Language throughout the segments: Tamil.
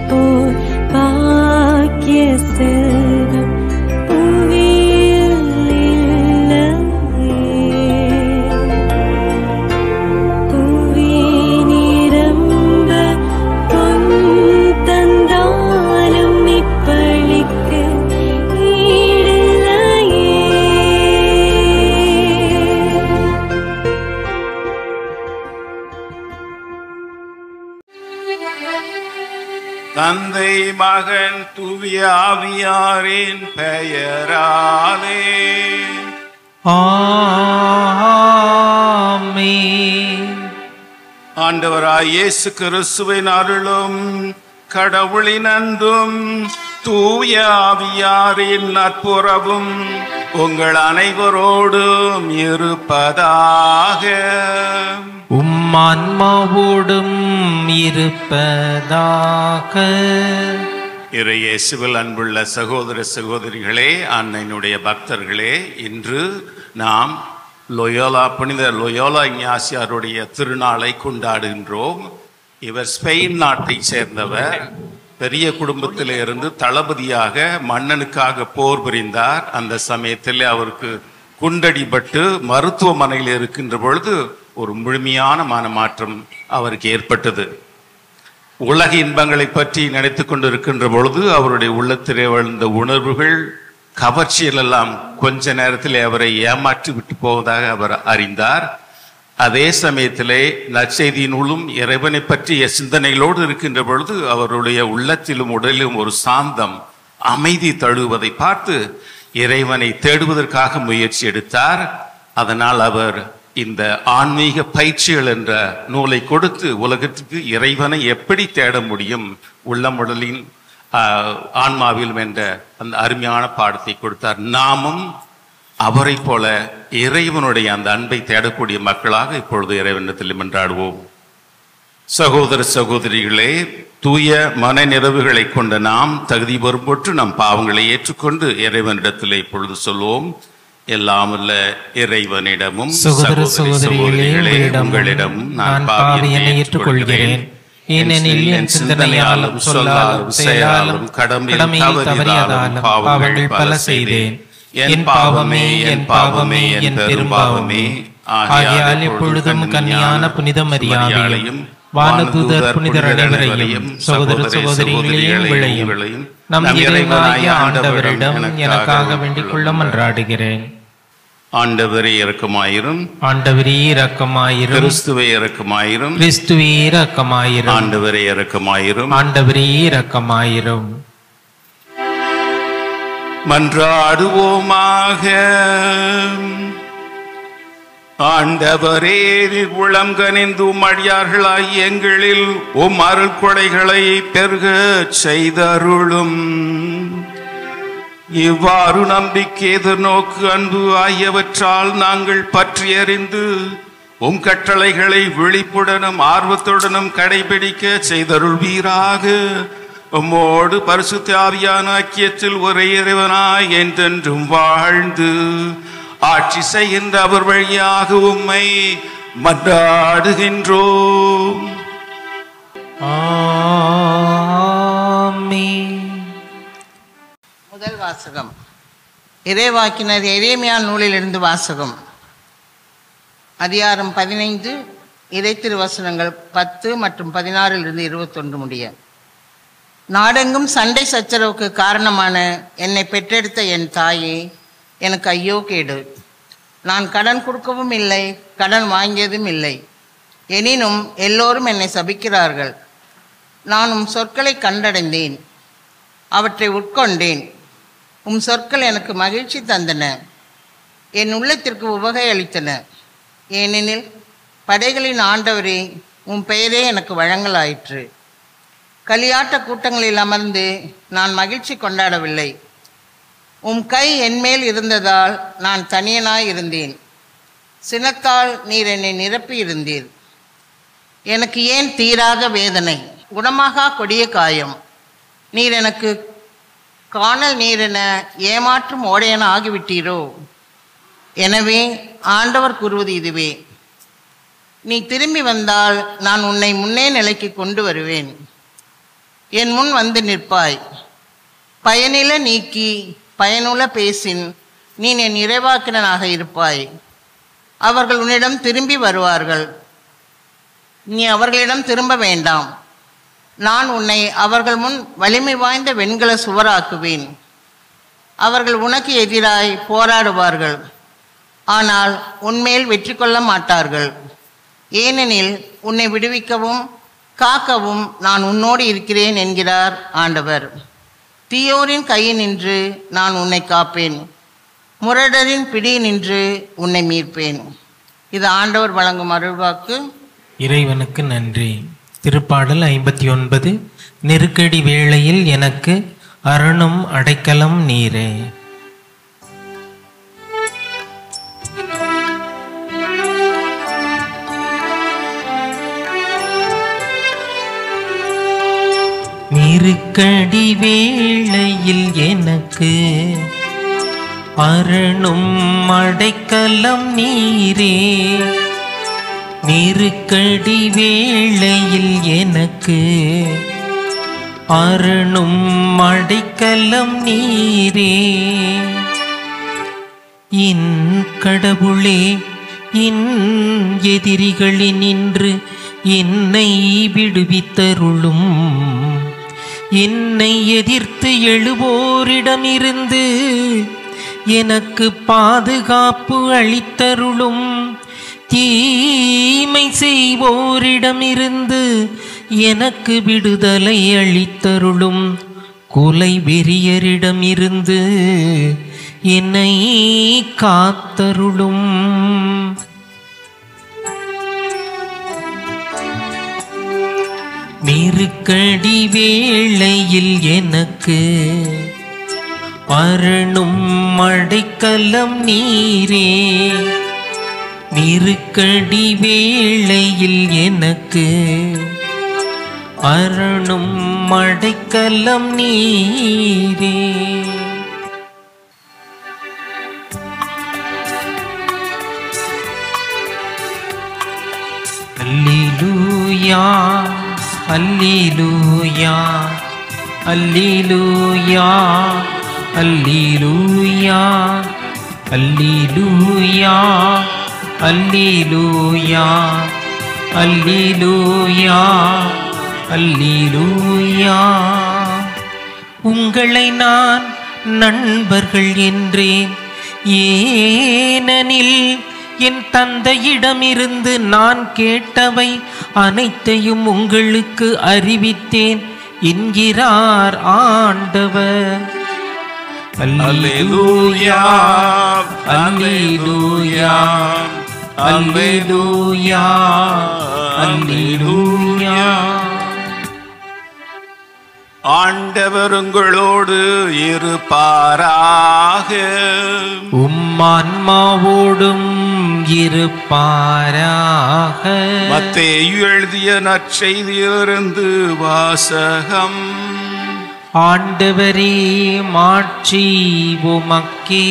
போல் பாக்கிய செல்வம் புவியில் இல்லையே. புவி நிரம்ப பொன் தந்தாலும் இப்பளிக்கு ஈடில்லையே. தந்தை மகன் தூய ஆவியாரின் பெயராலே ஆமென். ஆண்டவராய் இயேசு கிறிஸ்துவின் அருளும் கடவுளின் அன்பும் தூய ஆவியாரின் நட்புறவும் உங்கள் அனைவரோடும் இருப்பதாக. உம் ஆன்மாவோடும் இருப்பதாக. இறை இயேசுவில் அன்புள்ள சகோதர சகோதரிகளே, அன்னையினுடைய பக்தர்களே, இன்று நாம் புனித லொயோலா இஞ்ஞாசியாருடைய திருநாளை கொண்டாடுகின்றோம். இவர் ஸ்பெயின் நாட்டை சேர்ந்தவர். பெரிய குடும்பத்திலே இருந்து தளபதியாக மன்னனுக்காக போர் புரிந்தார். அந்த சமயத்தில் அவருக்கு குண்டடிபட்டு மருத்துவமனையில் இருக்கின்ற பொழுது ஒரு முழுமையான மனமாற்றம் அவருக்கு ஏற்பட்டது. உலக இன்பங்களை பற்றி நினைத்து கொண்டிருக்கின்ற பொழுது அவருடைய உள்ளத்திலே வளர்ந்த உணர்வுகள், கவர்ச்சிகள் எல்லாம் கொஞ்ச நேரத்தில் அவரை ஏமாற்றி விட்டு போவதாக அவர் அறிந்தார். அதே சமயத்திலே நற்செய்தியினுள்ளும் இறைவனை பற்றிய சிந்தனைகளோடு இருக்கின்ற பொழுது அவருடைய உள்ளத்திலும் உடலிலும் ஒரு சாந்தம், அமைதி தழுவதை பார்த்து இறைவனை தேடுவதற்காக முயற்சி எடுத்தார். அதனால் அவர் இந்த ஆன்மீக பயிற்சிகள் என்ற நூலை கொடுத்து உலகத்துக்கு இறைவனை எப்படி தேட முடியும் உள்ளமுடலின் ஆன்மாவிலும் என்ற அந்த அருமையான பாடத்தை கொடுத்தார். நாமும் அவரை போல இறைவனுடைய அந்த அன்பை தேடக்கூடிய மக்களாக இப்பொழுது இறைவனிடத்தில் மன்றாடுவோம். சகோதர சகோதரிகளே, தூய மன நிறைவுகளை கொண்ட நாம் தகுதி வரும்போற்று நம் பாவங்களை ஏற்றுக்கொண்டு இறைவனிடத்தில் இப்பொழுது சொல்வோம். எல்லாம் உள்ள இறைவனிடமும் சகோதர சகோதரிகளே, உங்களிடமும் நான் பாவியனை ஏற்றுக்கொள்கிறேன். ஏனெனில் என் சிந்தனையாலும் சொல்லாலும் செயலாலும் கடமையை தவறியதாலும் பாவங்கள் பல செய்தேன். என் பாவமே, என் பாவமே, என் பெரும்பாவமே. ஆகையால் எப்பொழுதும் கன்னியான புனித மரியாதையும் வானதூதர் புனிதர் அனைவரையும் சகோதர சகோதரிகளையும் விளையும் நம் இறைவனாகிய ஆண்டவரிடம் எனக்காக வேண்டிக் கொள்ள மன்றாடுகிறேன். ஆண்டவரே இரக்கமாயிரும். ஆண்டவரே இரக்கமாயிரும். கிறிஸ்துவே இரக்கமாயிரும். கிறிஸ்துவே இரக்கமாயிரும். ஆண்டவரே இரக்கமாயிரும். ஆண்டவரே இரக்கமாயிரும். மன்றாடுவோமாக. ஆண்டவரே, உளம் கனிந்து அடியார்களாய் எங்களில் உம் அருள் கொடைகளை பெருக செய்தருளும். இவ்வாறு நம்பிக்கை, எதிர்நோக்கு, அன்பு ஆகியவற்றால் நாங்கள் பற்றி அறிந்து உம் கட்டளைகளை விழிப்புடனும் ஆர்வத்துடனும் கடைபிடிக்க செய்தருள்வீராக. உம்மோடு பரிசுத்த ஆவியான ஐக்கியத்தில் ஒரே இறைவனாய் என்றென்றும் வாழ்ந்து ஆட்சி செய்கின்ற அவர் வழியாக உம்மை மன்றாடுகின்றோம். முதல் வாசகம். இறைவாக்கினர் எரேமியா நூலிலிருந்து வாசகம். அதிகாரம் 15, இறை திருவசனங்கள் 10 மற்றும் 16 21 முடிய. நாடெங்கும் சண்டை சச்சரவுக்கு காரணமான என்னை பெற்றெடுத்த என் தாயே, எனக்கு ஐயோ கேடு. நான் கடன் கொடுக்கவும் இல்லை, கடன் வாங்கியதும் இல்லை. எனினும் எல்லோரும் என்னை சபிக்கிறார்கள். நான் உம் சொற்களை கண்டடைந்தேன், அவற்றை உட்கொண்டேன். உம் சொற்கள் எனக்கு மகிழ்ச்சி தந்தன, என் உள்ளத்திற்கு உவகை அளித்தன. ஏனெனில் படைகளின் ஆண்டவரே, உம் பெயரே எனக்கு வழங்கலாயிற்று. களியாட்ட கூட்டங்களில் அமர்ந்து நான் மகிழ்ச்சி கொண்டாடவில்லை. உம் கை என்மேல் இருந்ததால் நான் தனியனாய் இருந்தேன். சினத்தால் நீர் என்னை நிரப்பி இருந்தீர். எனக்கு ஏன் தீராத வேதனை, குணமாகா கொடிய காயம்? நீர் எனக்கு காணல் நீரென ஏமாற்றும் ஓடையென ஆகிவிட்டீரோ? எனவே ஆண்டவர் கூறுவது இதுவே: நீ திரும்பி வந்தால் நான் உன்னை முன்னே நிலைக்கு கொண்டு வருவேன். என் முன் வந்து நிற்பாய். பயனில நீக்கி பயனுள்ள பேசின் நீ என் இறைவாக்கினனாக இருப்பாய். அவர்கள் உன்னிடம் திரும்பி வருவார்கள், நீ அவர்களிடம் திரும்ப வேண்டாம். நான் உன்னை அவர்கள் முன் வலிமை வாய்ந்த வெண்கல சுவராக்குவேன். அவர்கள் உனக்கு எதிராய் போராடுவார்கள், ஆனால் உன்மேல் வெற்றி கொள்ள மாட்டார்கள். ஏனெனில் உன்னை விடுவிக்கவும் காக்கவும் நான் உன்னோடு இருக்கிறேன் என்கிறார் ஆண்டவர். தீயோரின் கையினின்று நான் உன்னை காப்பேன், முரடரின் பிடியினின்று உன்னை மீட்பேன். இது ஆண்டவர் வழங்கும் அருள்வாக்கு. இறைவனுக்கு நன்றி. திருப்பாடல் 59. நெருக்கடி வேளையில் எனக்கு அரணும் அடைக்கலம் நீரே. நெருக்கடி வேளையில் எனக்கு அரணும் அடைக்கலம் நீரே. நெருக்கடி வேளையில் எனக்கு அரணும் அடைக்கலம் நீரே. என் கடவுளே, என் எதிரிகளினின்று என்னை விடுவித்தருளும். என்னை எதிர்த்து எழுவோரிடமிருந்து எனக்கு பாதுகாப்பு அளித்தருளும். தீமை செய்வோரிடமிருந்து எனக்கு விடுதலை அளித்தருளும். கொலை வெறியரிடமிருந்து என்னை காத்தருளும். நெருக்கடி வேளையில் எனக்கு அரணும் அடைக்கலம் நீரே. நெருக்கடி வேளையில் எனக்கு அரணும் அடைக்கலம் நீரே. அல்லேலூயா, அல்லேலூயா, அல்லேலூயா, அல்லேலூயா, அல்லேலூயா, அல்லேலூயா, அல்லேலூயா, அல்லேலூயா. உங்களை நான் நண்பர்கள் என்றேன், ஏனெனில் என் தந்தையிடமிருந்து நான் கேட்டவை அனைத்தையும் உங்களுக்கு அறிவித்தேன் என்கிறார் ஆண்டவர். அல்லேலூயா, அல்லேலூயா, அல்லேலூயா, அல்லேலூயா. ஆண்டவர் உங்களோடு இருப்பாராக. உம்மான்மாவோடும் இருப்பாராக. மத்தேயு எழுதிய நற்செய்தியிலிருந்து வாசகம். ஆண்டவரே, மாட்சி உமக்கே.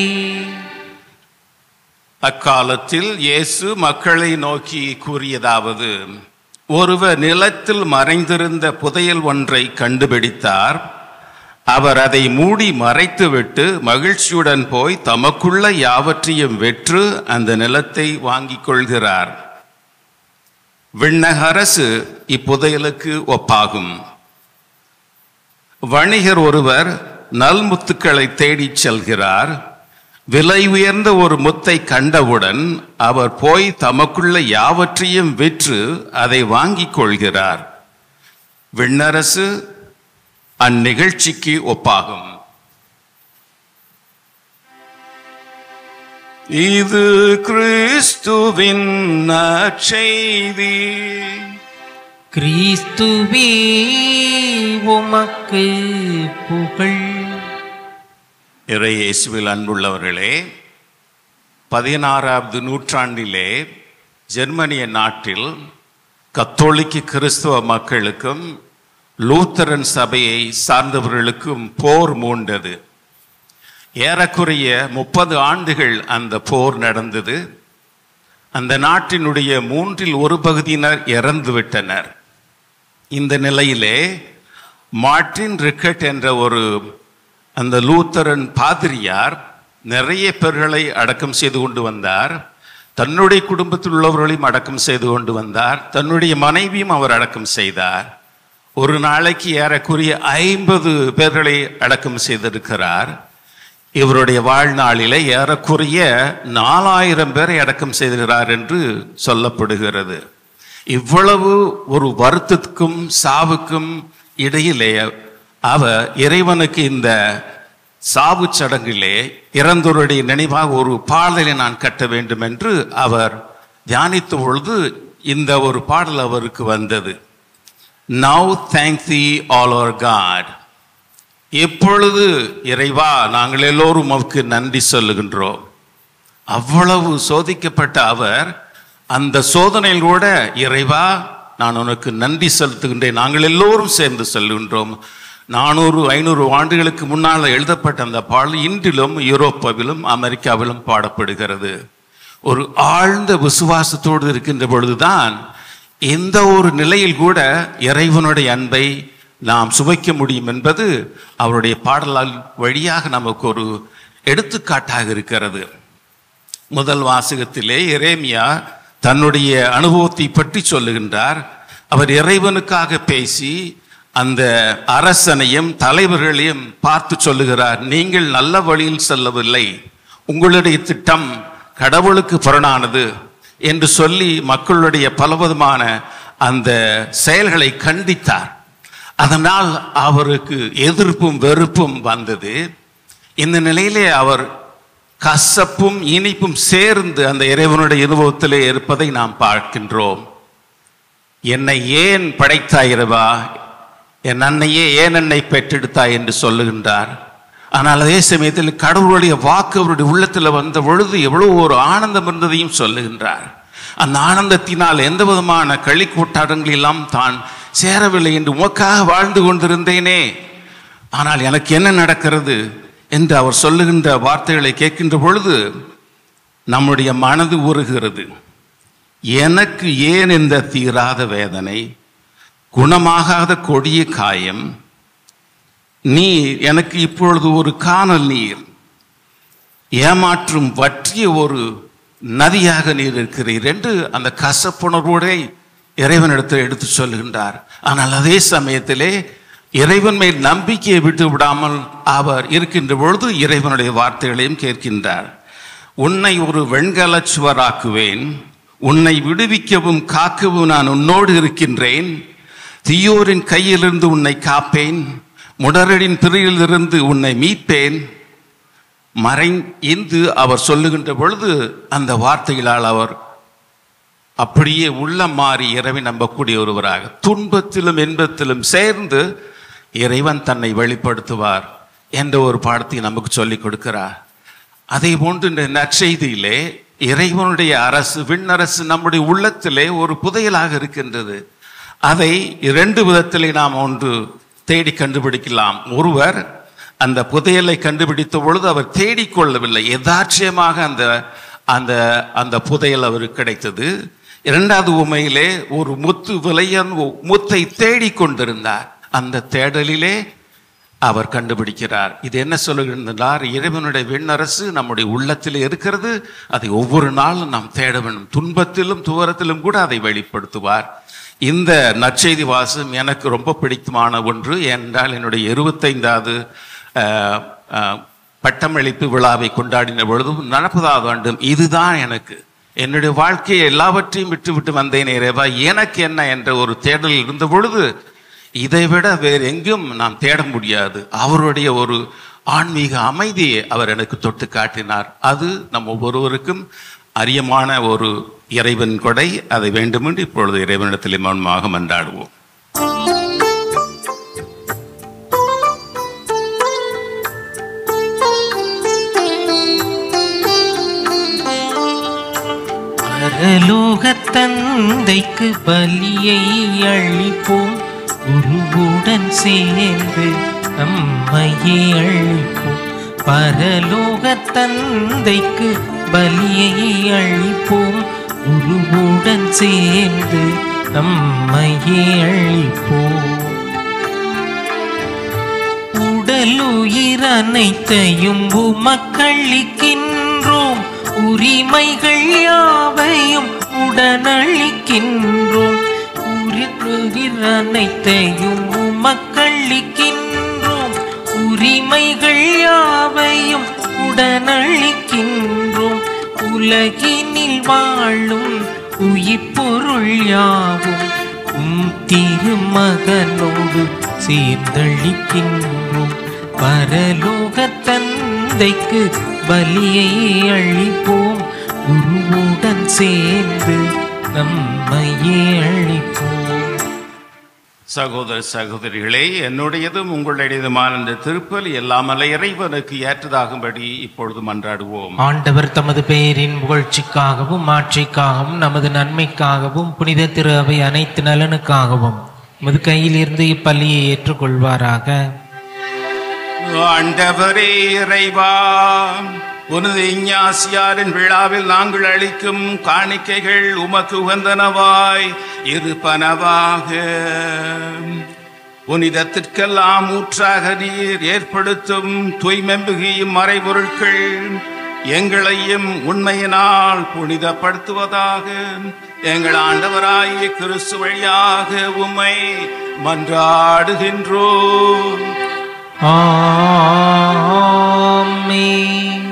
அக்காலத்தில் இயேசு மக்களை நோக்கி கூறியதாவது: ஒருவர் நிலத்தில் மறைந்திருந்த புதையல் ஒன்றை கண்டுபிடித்தார். அவர் அதை மூடி மறைத்துவிட்டு மகிழ்ச்சியுடன் போய் தமக்குள்ள யாவற்றையும் வெற்று அந்த நிலத்தை வாங்கிக் கொள்கிறார். விண்ணக அரசு இப்புதையலுக்கு ஒப்பாகும். வணிகர் ஒருவர் நல்முத்துக்களை தேடிச் செல்கிறார். விலை உயர்ந்த ஒரு முத்தை கண்டவுடன் அவர் போய் தமக்குள்ள யாவற்றையும் விற்று அதை வாங்கிக் கொள்கிறார். விண்ணரசு அந்நிகழ்ச்சிக்கு ஒப்பாகும். இது கிறிஸ்துவின் நற்செய்தி. கிறிஸ்துவே, உமக்கு புகழ். இறை இயேசுவில் அன்புள்ளவர்களே, 16வது நூற்றாண்டிலே ஜெர்மனிய நாட்டில் கத்தோலிக்க கிறிஸ்துவ மக்களுக்கும் லூத்தரன் சபையை சார்ந்தவர்களுக்கும் போர் மூண்டது. ஏறக்குறைய 30 ஆண்டுகள் அந்த போர் நடந்தது. அந்த நாட்டினுடைய 1/3 பகுதியினர் இறந்து விட்டனர். இந்த நிலையிலே மார்ட்டின் ரிக்கட் என்ற ஒரு அந்த லூத்தரன் பாதிரியார் நிறைய பேர்களை அடக்கம் செய்து கொண்டு வந்தார். தன்னுடைய குடும்பத்தில் உள்ளவர்களையும் அடக்கம் செய்து கொண்டு வந்தார். தன்னுடைய மனைவியும் அவர் அடக்கம் செய்தார். ஒரு நாளைக்கு ஏறக்குறைய 50 பேர்களை அடக்கம் செய்திருக்கிறார். இவருடைய வாழ்நாளிலே ஏறக்குறைய 4000 பேரை அடக்கம் செய்திருக்கிறார் என்று சொல்லப்படுகிறது. இவ்வளவு ஒரு வருத்தத்துக்கும் சாவுக்கும் இடையிலே அவர் இறைவனுக்கு இந்த சாவு சடங்கிலே இறந்தோருடைய நினைவாக ஒரு பாடலை நான் கட்ட வேண்டும் என்று அவர் தியானித்த பொழுது இந்த ஒரு பாடல் அவருக்கு வந்தது. Now thank thee all our God. எப்பொழுது இறைவா நாங்கள் எல்லோரும் அவருக்கு நன்றி சொல்லுகின்றோம். அவ்வளவு சோதிக்கப்பட்ட அவர் அந்த சோதனையில் கூட இறைவா நான் உனக்கு நன்றி செலுத்துகின்றேன், நாங்கள் எல்லோரும் சேர்ந்து சொல்லுகின்றோம். 400-500 ஆண்டுகளுக்கு முன்னால் எழுதப்பட்ட அந்த பாடல் இன்றிலும் யூரோப்பாவிலும் அமெரிக்காவிலும் பாடப்படுகிறது. ஒரு ஆழ்ந்த விசுவாசத்தோடு இருக்கின்ற பொழுதுதான் எந்த ஒரு நிலையில் கூட இறைவனுடைய அன்பை நாம் சுவைக்க முடியும் என்பது அவருடைய பாடலால் வழியாக நமக்கு ஒரு எடுத்துக்காட்டாக இருக்கிறது. முதல் வாசகத்திலே எரேமியா தன்னுடைய அனுபவத்தை பற்றி சொல்லுகின்றார். அவர் இறைவனுக்காக பேசி அந்த அரசனையும் தலைவர்களையும் பார்த்து சொல்லுகிறார், நீங்கள் நல்ல வழியில் செல்லவில்லை, உங்களுடைய திட்டம் கடவுளுக்கு புறணானது என்று சொல்லி மக்களுடைய பலவிதமான அந்த செயல்களை கண்டித்தார். அதனால் அவருக்கு எதிர்ப்பும் வெறுப்பும் வந்தது. இந்த நிலையிலே அவர் கசப்பும் இனிப்பும் சேர்ந்து அந்த இறைவனுடைய அனுபவத்திலே இருப்பதை நாம் பார்க்கின்றோம். என்னை ஏன் படைத்தாய் இறைவா, என் அன்னையே ஏன் என்னை பெற்றெடுத்தாய் என்று சொல்லுகின்றார். ஆனால் அதே சமயத்தில் கடவுளுடைய வாக்கு அவருடைய உள்ளத்தில் வந்த பொழுது எவ்வளவு ஒரு ஆனந்தம் இருந்ததையும் சொல்லுகின்றார். அந்த ஆனந்தத்தினால் எந்த விதமான களி கூட்டாட்டங்களெல்லாம் தான் சேரவில்லை என்று உமக்காக வாழ்ந்து கொண்டிருந்தேனே, ஆனால் எனக்கு என்ன நடக்கிறது என்று அவர் சொல்லுகின்ற வார்த்தைகளை கேட்கின்ற பொழுது நம்முடைய மனது உருகிறது. எனக்கு ஏன் இந்த தீராத வேதனை, குணமாகாத கொடிய காயம், நீ எனக்கு இப்பொழுது ஒரு காணல் நீர், ஏமாற்றும் வற்றிய ஒரு நதியாக நீர் இருக்கிறீர் என்று அந்த கசப்புணர்வோட இறைவனிடத்தில் எடுத்து சொல்லுகின்றார். ஆனால் அதே சமயத்திலே இறைவன் மேல் நம்பிக்கையை விட்டு விடாமல் அவர் இருக்கின்ற பொழுது இறைவனுடைய வார்த்தைகளையும் கேட்கின்றார். உன்னை ஒரு வெண்கலச் சுவராக்குவேன், உன்னை விடுவிக்கவும் காக்கவும் நான் உன்னோடு இருக்கின்றேன், தீயோரின் கையிலிருந்து உன்னை காப்பேன், முடரடின் பிறையிலிருந்து உன்னை மீட்பேன் மறைந்து அவர் சொல்லுகின்ற பொழுது அந்த வார்த்தைகளால் அவர் அப்படியே உள்ளம் மாறி இறைவன் நம்பக்கூடிய ஒருவராக துன்பத்திலும் இன்பத்திலும் சேர்ந்து இறைவன் தன்னை வெளிப்படுத்துவார் என்ற ஒரு பாடத்தை நமக்கு சொல்லிக் கொடுக்கிறார். அதே போன்று இந்த நற்செய்தியிலே இறைவனுடைய அரசு விண்ணரசு நம்முடைய உள்ளத்திலே ஒரு புதையலாக இருக்கின்றது. அதை 2 விதத்திலே நாம் ஒன்று தேடி கண்டுபிடிக்கலாம். ஒருவர் அந்த புதையலை கண்டுபிடித்த பொழுது அவர் தேடிக்கொள்ளவில்லை, யதார்ச்சியமாக அந்த அந்த அந்த புதையல் அவருக்கு கிடைத்தது. 2வது உமையிலே ஒரு முத்து விலையன் முத்தை தேடிக்கொண்டிருந்தார். அந்த தேடலிலே அவர் கண்டுபிடிக்கிறார். இது என்ன சொல்லுகின்றார்? இறைவனுடைய விண்ணரசு நம்முடைய உள்ளத்தில் இருக்கிறது, அதை ஒவ்வொரு நாளும் நாம் தேட வேண்டும். துன்பத்திலும் துவரத்திலும் கூட அதை வெளிப்படுத்துவார். இந்த நற்செய்தி வாசம் எனக்கு ரொம்ப பிடித்தமான ஒன்று. ஏனென்றால் என்னுடைய 25வது பட்டமளிப்பு விழாவை கொண்டாடின பொழுதும் 40வது ஆண்டும் இதுதான் எனக்கு என்னுடைய வாழ்க்கையை எல்லாவற்றையும் விட்டு வந்தேன் இறைவா, எனக்கு என்ன என்ற ஒரு தேடல் இருந்த பொழுது இதைவிட வேறு எங்கும் நாம் தேட முடியாது. அவருடைய ஒரு ஆன்மீக அமைதியை அவர் எனக்கு தொட்டு காட்டினார். அது நம் ஒவ்வொருவருக்கும் அரியமான ஒரு இறைவன் கொடை. அதை வேண்டுமென்று இப்பொழுது இறைவனிடத்தில் மௌனமாக மன்றாடுவோம். பரலோகத் தந்தைக்கு பலியை அளிப்போம், குருவுடன் சேர்ந்து நம்மையே அளிப்போம். பரலோகத் தந்தைக்கு பலியை அளிப்போம், குருவுடன் சேர்ந்து நம்மையே அளிப்போம். உடலுயிர் அனைத்தையும் உமக்களிக்கின்றோம், உரிமைகள் யாவையும் உடனளிக்கின்றோம். உயிர் அனைத்தையும் உமக்களிக்கின்றோம், உரிமைகள் யாவையும் உடனளிக்கின்றோம். உலகினில் வாழும் உயிர்ப்பொருள் யாவும் திருமகனோடு சேர்ந்தளிக்கின்றோம். பரலோக தந்தைக்கு பலியை அளிப்போம், குருவுடன் சேர்ந்து நம்மையே அளிப்போம். சகோதர சகோதரிகளே, என்னுடையதும் உங்களுடையதுமான இந்த திருப்பலி எல்லாமல்ல இறைவனுக்கு ஏற்றதாகும்படி இப்பொழுது மன்றாடுவோம். ஆண்டவர் தமது பெயரின் புகழ்ச்சிக்காகவும் மாட்சிக்காகவும் நமது நன்மைக்காகவும் புனித திரு அவை அனைத்து நலனுக்காகவும் உமது கையில் இருந்து இப்பள்ளியை ஏற்றுக்கொள்வாராக. ஆண்டவரே இறைவா, புனித இஞ்ஞாசியாரின் விழாவில் நாங்கள் அளிக்கும் காணிக்கைகள் உமக்கு உகந்தனவாய் இருப்பனவாக. புனிதத்திற்கெல்லாம் ஊற்றாக நீர் ஏற்படுத்தும் தூய்மெம்புகியும் மறைபொருட்கள் எங்களையும் உண்மையினால் புனிதப்படுத்துவதாக. எங்கள் ஆண்டவராகிய கிறிஸ்து வழியாக உம்மை மன்றாடுகின்றோம். ஆமென்.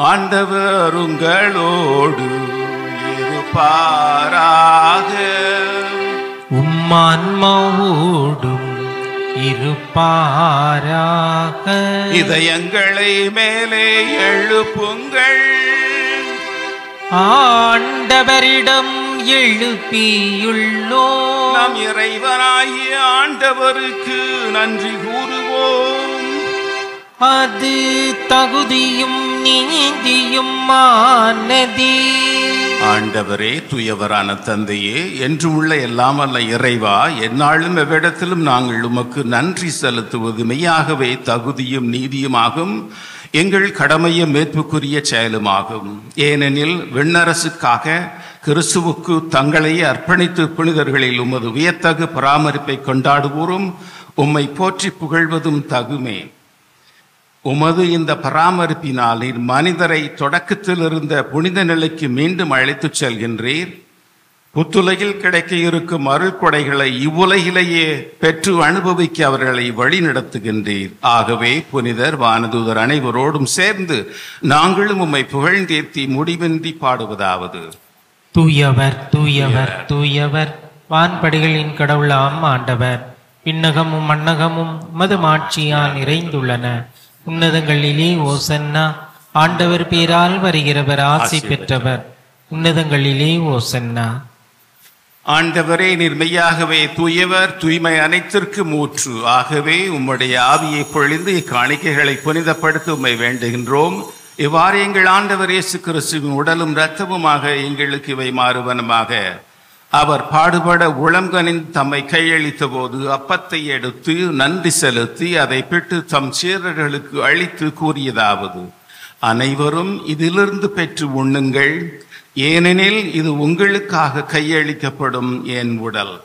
ஆண்டவர் உங்களோடு இருப்பாராக. உம்மான்மாவோடும் இருப்பாராக. இதயங்களை மேலே எழுப்புங்கள். ஆண்டவரிடம் எழுப்பியுள்ளோம். நம் இறைவனாகிய ஆண்டவருக்கு நன்றி கூறுவோம். அது தகுதியும் நீதியும் ஆனதே. ஆண்டவரே, தூயவரான தந்தையே, என்றும் உள்ள எல்லாம் அல்ல இறைவா, எந்நாளும் எவ்விடத்திலும் நாங்கள் உமக்கு நன்றி செலுத்துவது மெய்யாகவே தகுதியும் நீதியுமாகும், எங்கள் கடமையும் மேற்புக்குரிய செயலுமாகும். ஏனெனில் விண்ணரசுக்காக கிறிஸ்துவுக்கு தங்களையே அர்ப்பணித்து புனிதர்களில் உமது வியத்தகு பராமரிப்பை கொண்டாடுவோரும் உம்மை போற்றி புகழ்வதும் தகுமே. உமது இந்த பராமரிப்பினால் நீர் மனிதரை தொடக்கத்தில் இருந்த புனித நிலைக்கு மீண்டும் அழைத்துச் செல்கின்றீர். புத்துலகில் கிடைக்க இருக்கும் அருள் கொடைகளை இவ்வுலகிலேயே பெற்று அனுபவிக்க அவர்களை வழி நடத்துகின்றீர். ஆகவே புனிதர் வானதூதர் அனைவரோடும் சேர்ந்து நாங்களும் உம்மை புகழ்ந்தேத்தி முடிவின்றி பாடுவதாவது: தூயவர் தூயவர் தூயவர், வான்படிகளின் கடவுளாம் ஆண்டவர். விண்ணகமும் மண்ணகமும் மது மாட்சியால் நிறைந்துள்ளன. உன்னதங்களிலே ஓசன்னா. ஆண்டவர் பேரால் வருகிறவர் ஆசி பெற்றவர். உன்னதங்களிலே ஓசன்னா. ஆண்டவரே, நீர் மெய்யாகவே தூயவர், தூய்மை அனைத்திற்கும் ஊற்று. ஆகவே உம்முடைய ஆவியை பொழிந்து இக்காணிக்கைகளை புனிதப்படுத்த உம்மை வேண்டுகின்றோம். இவ்வாறு எங்கள் ஆண்டவர் இயேசு கிறிஸ்துவின் உடலும் இரத்தமுமாக எங்களுக்கு இவை மாறுவனமாக. அவர் பாடுபட உளங்கனின் தம்மை கையளித்த போது அப்பத்தை எடுத்து நன்றி செலுத்தி அதை பிட்டு தம் சீடர்களுக்கு அளித்து கூறியதாவது: அனைவரும் இதிலிருந்து பெற்று உண்ணுங்கள், ஏனெனில் இது உங்களுக்காக கையளிக்கப்படும் என் உடல்.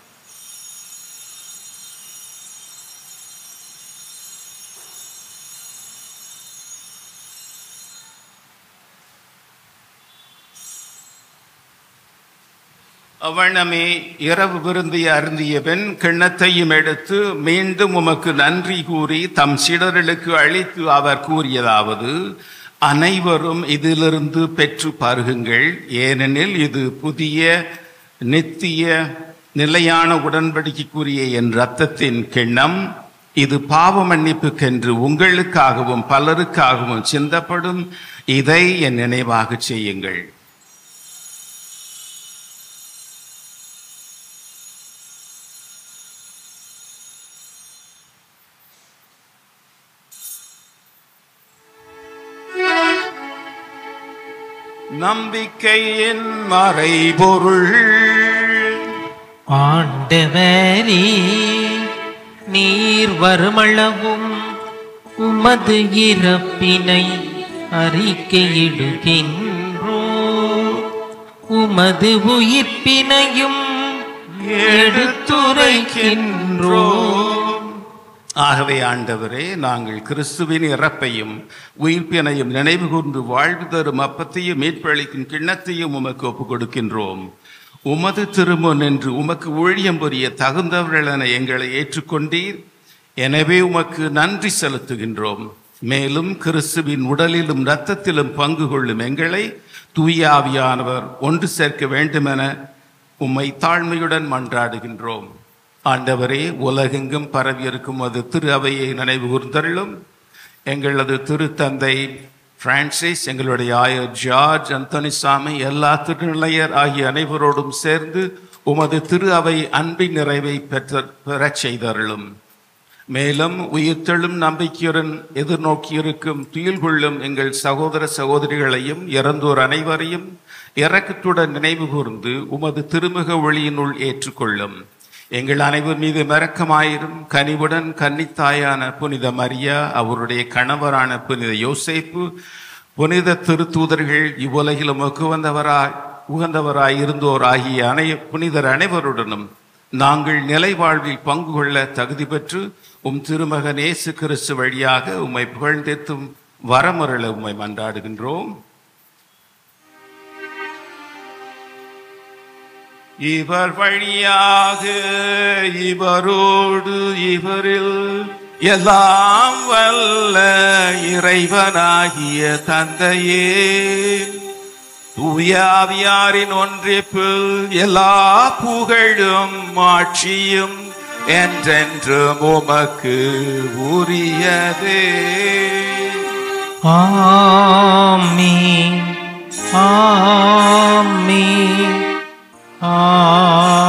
அவ்வண்ணமே இரவு விருந்தை அருந்திய பின் கிண்ணத்தையும் எடுத்து மீண்டும் உமக்கு நன்றி கூறி தம் சீடர்களுக்கு அளித்து அவர் கூறியதாவது: அனைவரும் இதிலிருந்து பெற்று பருகுங்கள், ஏனெனில் இது புதிய நித்திய நிலையான உடன்படிக்கைக்குரிய என் இரத்தத்தின் கிண்ணம். இது பாவ மன்னிப்புக்கென்று உங்களுக்காகவும் பலருக்காகவும் சிந்தப்படும். இதை என் நினைவாக செய்யுங்கள். நம்பிக்கையின் மறைபொருள். ஆண்டவரே, நீர் வருமளவும் உமது இறப்பினை அறிக்கையிடுகின்றோம், உமது உயிர்ப்பினையும் எடுத்துரைக்கின்றோம். ஆகவே ஆண்டவரே, நாங்கள் கிறிஸ்துவின் இறப்பையும் உயிர்ப்பினையும் நினைவு கூர்ந்து வாழ்வு தரும் அப்பத்தையும் மீட்பளிக்கும் கிண்ணத்தையும் உமக்கு ஒப்புக் கொடுக்கின்றோம். உமது திருமுன் என்று உமக்கு ஊழியம் புரிய தகுந்தவர்கள் என எங்களை ஏற்றுக்கொண்டீர். எனவே உமக்கு நன்றி செலுத்துகின்றோம். மேலும் கிறிஸ்துவின் உடலிலும் இரத்தத்திலும் பங்கு கொள்ளும் எங்களை தூய ஆவியானவர் ஒன்று சேர்க்க வேண்டுமென உம்மை தாழ்மையுடன் மன்றாடுகின்றோம். ஆண்டவரே, உலகெங்கும் பரவியிருக்கும் அது திரு அவையை நினைவு கூர்ந்தருளும். எங்களது திருத்தந்தை பிரான்சிஸ், எங்களுடைய ஆயர் ஜார்ஜ் அந்தோனிசாமி, எல்லா திருநிலையர் ஆகிய அனைவரோடும் சேர்ந்து உமது திரு அவை அன்பின் நிறைவை பெறச் செய்தருளும். மேலும் உயிர்த்தெழும் நம்பிக்கையுடன் எதிர்நோக்கியிருக்கும் துயில் கொள்ளும் எங்கள் சகோதர சகோதரிகளையும் இறந்தோர் அனைவரையும் இரக்கத்துடன் நினைவு கூர்ந்து உமது திருமுக ஒளியினுள் ஏற்றுக்கொள்ளும். எங்கள் அனைவர் மீது இரக்கமாயிரும். கனிவுடன் கன்னித்தாயான புனித மரியா, அவருடைய கணவரான புனித யோசேப்பு, புனித திருத்தூதர்கள், இவ்வுலகிலும் உகந்தவராய் இருந்தோர் ஆகிய புனிதர் அனைவருடனும் நாங்கள் நிலை வாழ்வில் பங்கு கொள்ள தகுதி பெற்று உம் திருமகன் இயேசு கிறிஸ்து வழியாக உம்மை புகழ்ந்தேத்தும் வரமருள உம்மை மன்றாடுகின்றோம். இவர் வழியாக இவரோடு இவரில் எல்லாம் வல்ல இறைவனாகிய தந்தையே, தூய ஆவியாரின் ஒன்றிப்பில் எல்லா புகழும் ஆட்சியும் என்றென்றும் உமக்கு உரியதே. ஆமென், ஆமென், ஆமென்.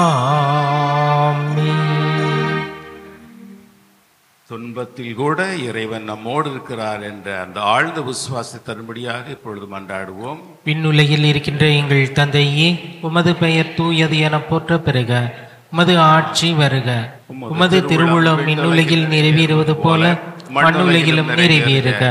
துன்பத்தில் கூட இறைவன் நம்மோடு இருக்கிறார் என்ற அந்த ஆழ்ந்த விசுவாசத்தின்படியாக இப்பொழுது மன்றாடுவோம். விண்ணுலகில் இருக்கின்ற எங்கள் தந்தையே, உமது பெயர் தூயது என போற்ற பெறுக. உமது ஆட்சி வருக. உமது திருவுளம் விண்ணுலகில் நிறைவேறுவது போல மண்ணுலகிலும் நிறைவேறுக.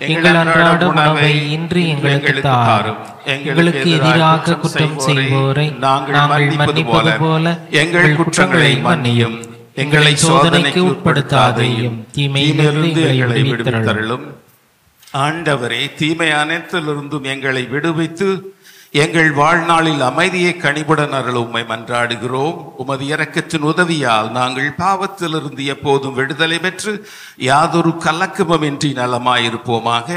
எங்கள் அன்றாட உணவை இன்று எங்களுக்கு தாரும். எங்களுக்கு எதிராக குற்றம் செய்வோரை நாங்கள் மன்னிப்பது போல எங்கள் குற்றங்களை மன்னியும். எங்களை சோதனைக்கு உட்படுத்தாதையும் தீமையிலிருந்து எங்களை விடுவித்தருளும். ஆண்டவரே, தீமை அனைத்திலிருந்தும் எங்களை விடுவித்து எங்கள் வாழ்நாளில் அமைதியை கனிவுடன் அருள உம்மை மன்றாடுகிறோம். உமது இரக்கத்தின் உதவியால் நாங்கள் பாவத்திலிருந்து எப்போதும் விடுதலை பெற்று யாதொரு கலக்கமுமின்றி நலமாயிருப்போமாக.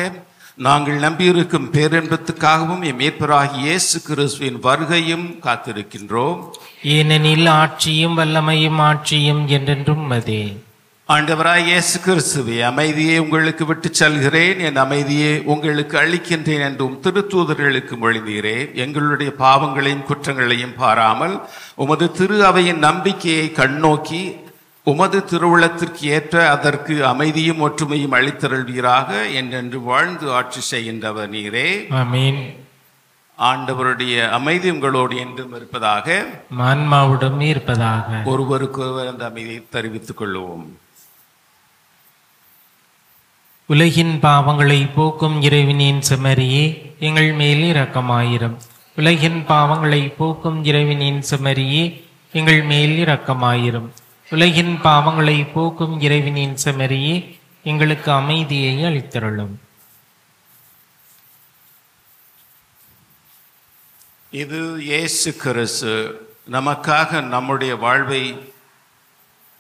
நாங்கள் நம்பியிருக்கும் பேரின்பத்துக்காகவும் எம் மீட்பராகிய இயேசு கிறிஸ்துவின் வருகையும் காத்திருக்கின்றோம். ஏனெனில் ஆட்சியும் வல்லமையும் ஆட்சியும் என்றென்றும் உமதே. ஆண்டவராய் இயேசு கிறிஸ்துவே, அமைதியை உங்களுக்கு விட்டு செல்கிறேன், என் அமைதியை உங்களுக்கு அளிக்கின்றேன் என்றும் திருத்தூதர்களுக்கு மொழிந்தீரே. எங்களுடைய பாவங்களையும் குற்றங்களையும் பாராமல் உமது திரு அவையின் நம்பிக்கையை கண்ணோக்கி உமது திருவுளத்திற்கு ஏற்ற அதற்கு அமைதியும் ஒற்றுமையும் அளித்தருள்வீராக என்றென்று வாழ்ந்து ஆட்சி செய்கின்றவர் நீரே. ஆமென். ஆண்டவருடைய அமைதி உங்களோடு என்றும் இருப்பதாக, ஆன்மாவுடன் இருப்பதாக. ஒருவருக்கொருவர் அந்த அமைதியை தெரிவித்துக் கொள்வோம். உலகின் பாவங்களை போக்கும் இறைவனின் செம்மறியே, எங்கள் மேல் இரக்கமாயிரும். உலகின் பாவங்களை போக்கும் இறைவனின் செம்மறியே, எங்கள் மேல் இரக்கமாயிரும். உலகின் பாவங்களை போக்கும் இறைவனின் செம்மறியே, எங்களுக்கு அமைதியை அளித்தருளும். இது இயேசு கிறிஸ்து நமக்காக நம்முடைய வாழ்வை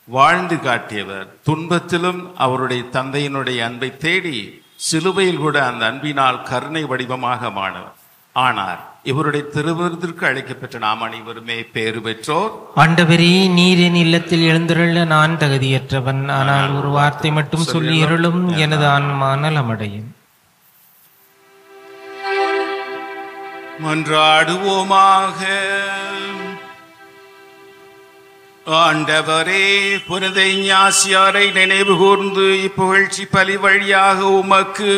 வாழ்ந்து காட்டியவர். துன்பத்திலும் அவருடைய தந்தையினுடைய அன்பை தேடி சிலுவையில் கூட அந்த அன்பினால் கருணை வடிவமாக ஆனார். இவருடைய திருவிருந்திற்கு அழைக்கப்பட்ட நாம் அனைவருமே பேறு பெற்றோர். ஆண்டவரே, நீர் என் இல்லத்தில் எழுந்தருள நான் தகுதியற்றவன். ஆனால் ஒரு வார்த்தை மட்டும் சொல்லி அருளும், எனது ஆன்மா நலமடையும். மன்றாடுவோமாக. ஆண்டவரே, புனித இஞ்ஞாசியாரை நினைவு கூர்ந்து இப்புகழ்ச்சி பலி வழியாக உமக்கு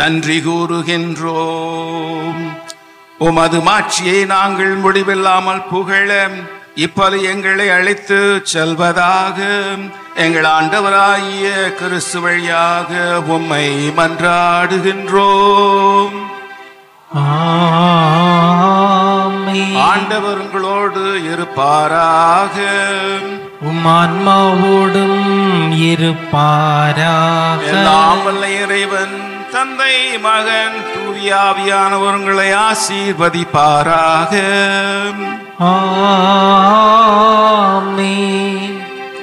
நன்றி கூறுகின்றோம். உமது மாட்சியை நாங்கள் முடிவில்லாமல் புகழ இப்பலி எங்களை அழைத்து செல்வதாக எங்கள் ஆண்டவராகிய கிறிஸ்து வழியாக உம்மை மன்றாடுகின்றோம். ஆமென். ஆண்டவர் உங்களோடு இருப்பாராக. ஆன்மாவோடும் இருப்பாராக. எல்லாம் வல்ல இறைவன் தந்தை மகன் தூயாவியானவர்களை ஆசீர்வதிப்பாராக. ஆமென்.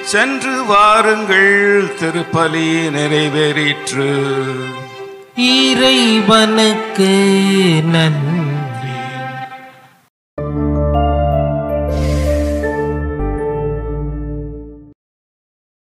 சென்று வாருங்கள், திருப்பலி நிறைவேறிற்று. இறைவனுக்கு நன்றி.